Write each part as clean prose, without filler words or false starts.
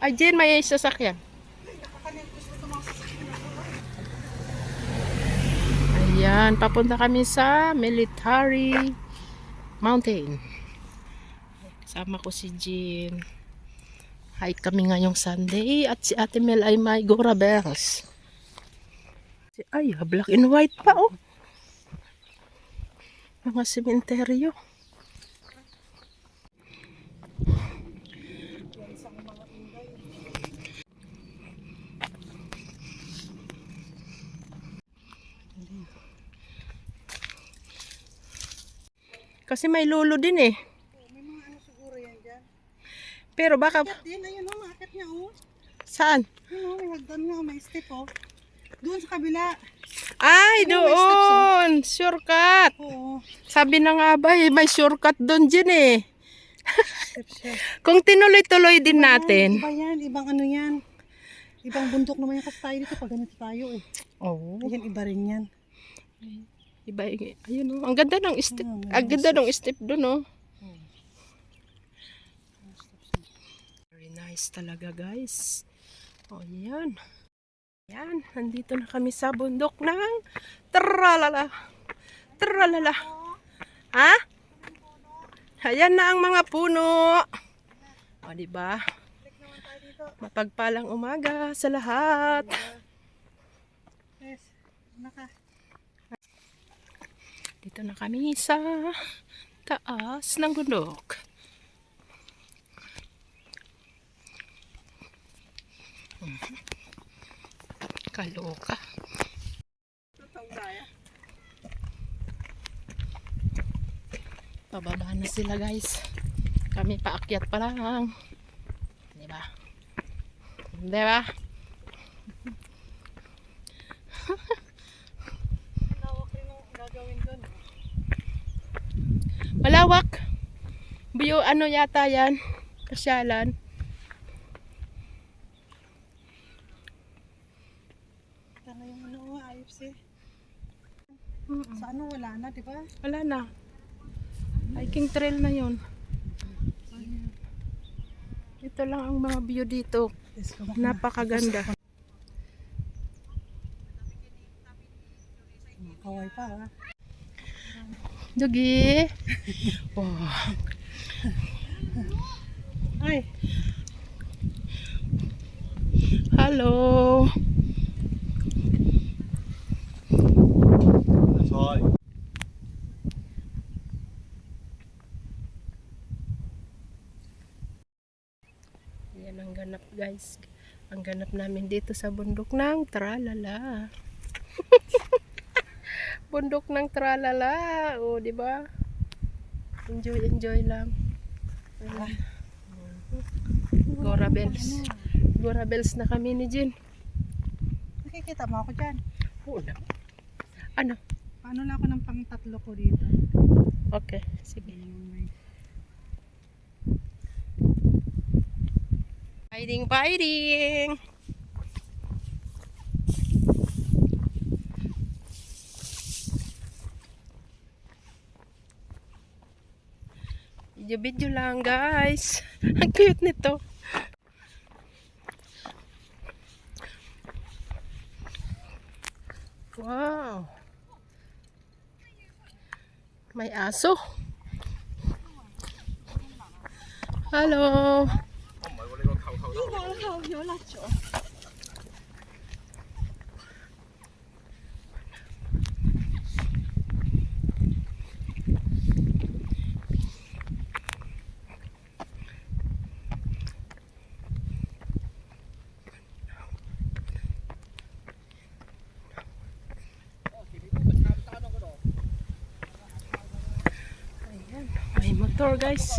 Ay, Jen, may sasakyan. Ayan, papunta kami sa Military Mountain. Kasama ko si Jen. Hike kami ngayong Sunday at si Ate Mel ay may Gora Bells. Ay, black and white pa oh. Mga sementeryo. Kasi may lulo din eh. May mga ano siguro yan dyan. Pero baka... Akit din, ayun o, makakit niya o. Saan? Ayun o, may hagdan nga, may step o. Doon sa kabila. Ay, Ano, may doon! Shortcut! Oo, Sabi na nga ba eh, may shortcut doon dyan eh. steps siya. Kung tinuloy-tuloy din natin. Iba yan, ibang ano yan. Ibang bundok naman yan kasi tayo dito pag ganito tayo eh. Oo. Ayan, iba rin yan. Iba, ayun oh. Ang ganda ng step. Ang Ang ganda ng step doon oh. Very nice talaga guys. Oh, yan. Yan, nandito na kami sa bundok ng tralala. Tralala. Ha? Ayan na ang mga puno. O, diba? Mapagpalang umaga sa lahat. Yes, naka. Dito na kami sa taas ng bundok. Kaloka. Pababa na sila guys. Kami paakyat pa lang. Diba? Diba? Malawak rin ang gagawin doon. Malawak. Buyo ano yata yan. Kasyalan. Ito na yung ano, ayos eh. Sa ano, wala na, di ba? Wala na. Hiking trail na yun. Ito lang ang mga view dito. Let's go back. Napakaganda. Kaway pa ha. Dugi. Wow. Ay, Hello. Yan ang ganap guys. Ang ganap namin dito sa bundok ng Tralala. Bundok ng Tralala. O, di ba? Enjoy lang. Ayan. Gora Bells. Gora Bells na kami ni Jin. nakikita mo ako dyan. Oo na. Ano? Paano lang ako ng pang-tatlo ko dito? Okay, sige. Fighting! Video lang guys. Ang cute nito. Wow. May aso. Hello. Ayan, may motor guys.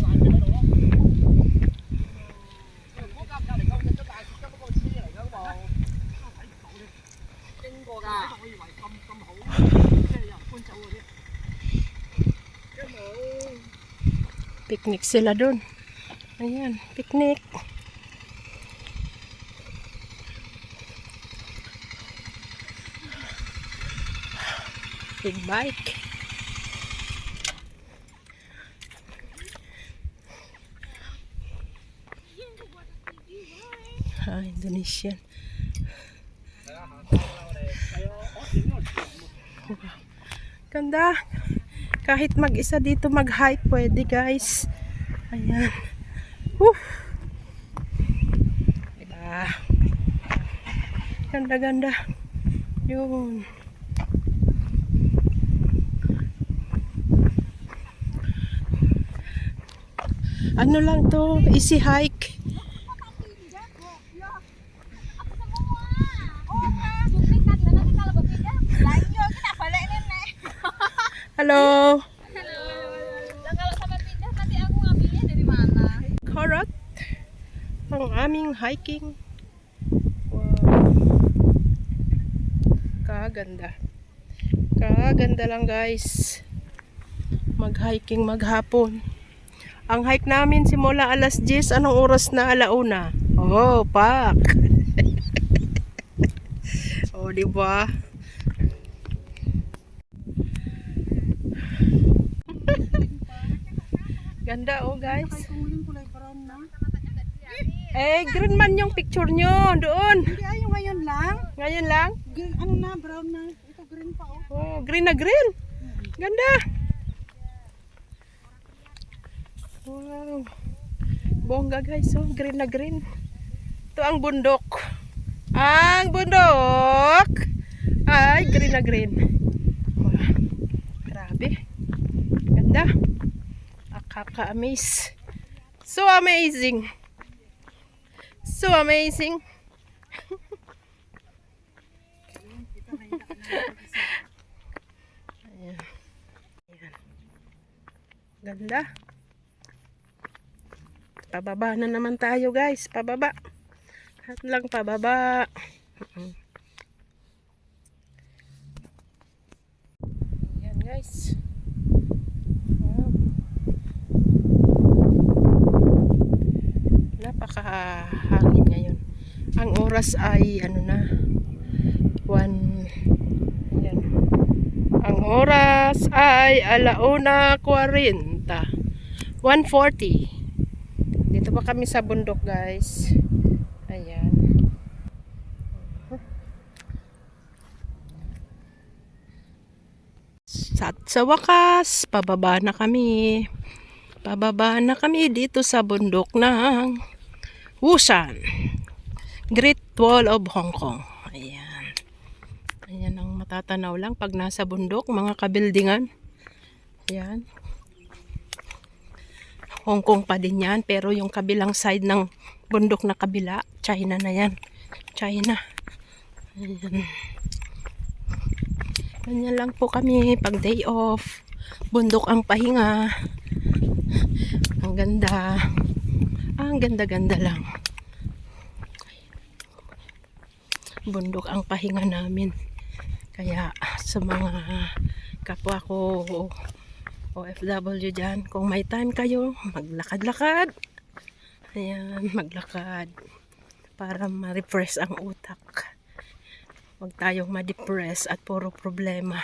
Picnic sila dun. Ayan, picnic. Big bike. Indonesian. Ganda. Kahit mag-isa dito mag-hike, pwede guys. Ayan. Diba? Ganda-ganda. Yun. Ano lang to? Easy hike. Halo. Kalau sama pindah nanti aku ngambilnya dari mana? Karat. Ang aming hiking. Wow. Kaganda. Kaganda lang guys. Mag-hiking maghapon. Ang hike namin simula alas 10. Anong oras na? Alauna. Oh, pak. Oh, diba? Ganda oh guys. Kuling kulay brown na. Eh, green man yung picture nyo. Doon. Hindi ayo ngayon lang. Ngayon lang. Green, ano na, brown na. Ito green pa oh. Oh, green na green. Ganda. Wow. Bongga guys, oh, green na green. Ito ang bundok. Ang bundok. Ay, green na green. Wow. Grabe. Ganda. Nakaka-amaze. So amazing. So amazing. Ayan. Ayan. Ganda. Pababa na naman tayo guys. Pababa. At lang pababa. Ayan guys. Wow. Napakahangin ngayon. Ang oras ay ano na 1. Ayan. Ang oras ay 1:40. 1:40. Dito pa kami sa bundok guys. Ayan. Sa wakas, pababa na kami. Pababa na kami dito sa bundok ng Wusan. Great Wall of Hong Kong. Ayan. Ayan ang matatanaw lang pag nasa bundok, mga kabildingan. Ayan. Hong Kong pa din yan, pero yung kabilang side ng bundok na kabila, China na yan. China. Ayan. Ganyan lang po kami pag day off. Bundok ang pahinga. Ang ganda. Ang ganda-ganda lang. Bundok ang pahinga namin. Kaya sa mga kapwa ko OFW dyan, kung may time kayo, maglakad-lakad. Ayan, maglakad. Para ma-refresh ang utak. Huwag tayong ma-depress at puro problema.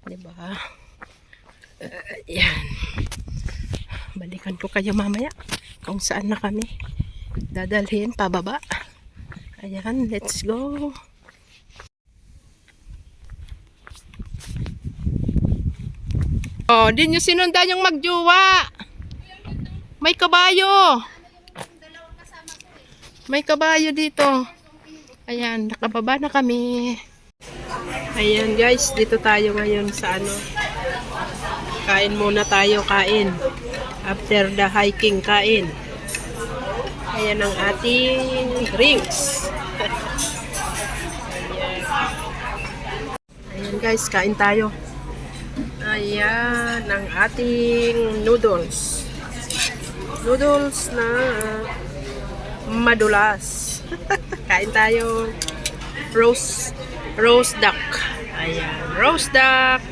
Diba? Ayan. Balikan ko kayo mamaya kung saan na kami dadalhin pababa. Ayan, let's go. Oh, di nyo sinundan yung magjuwa. May kabayo. May kabayo dito. Ayan, nakababa na kami. Ayan guys, dito tayo ngayon sa ano. Kain muna tayo, kain. After the hiking, kain. Ayan ang ating drinks. Ayan. Ayan guys, kain tayo. Ayan ang ating noodles. Noodles na madulas. Kain tayo. Roast duck. Ayan, roast duck.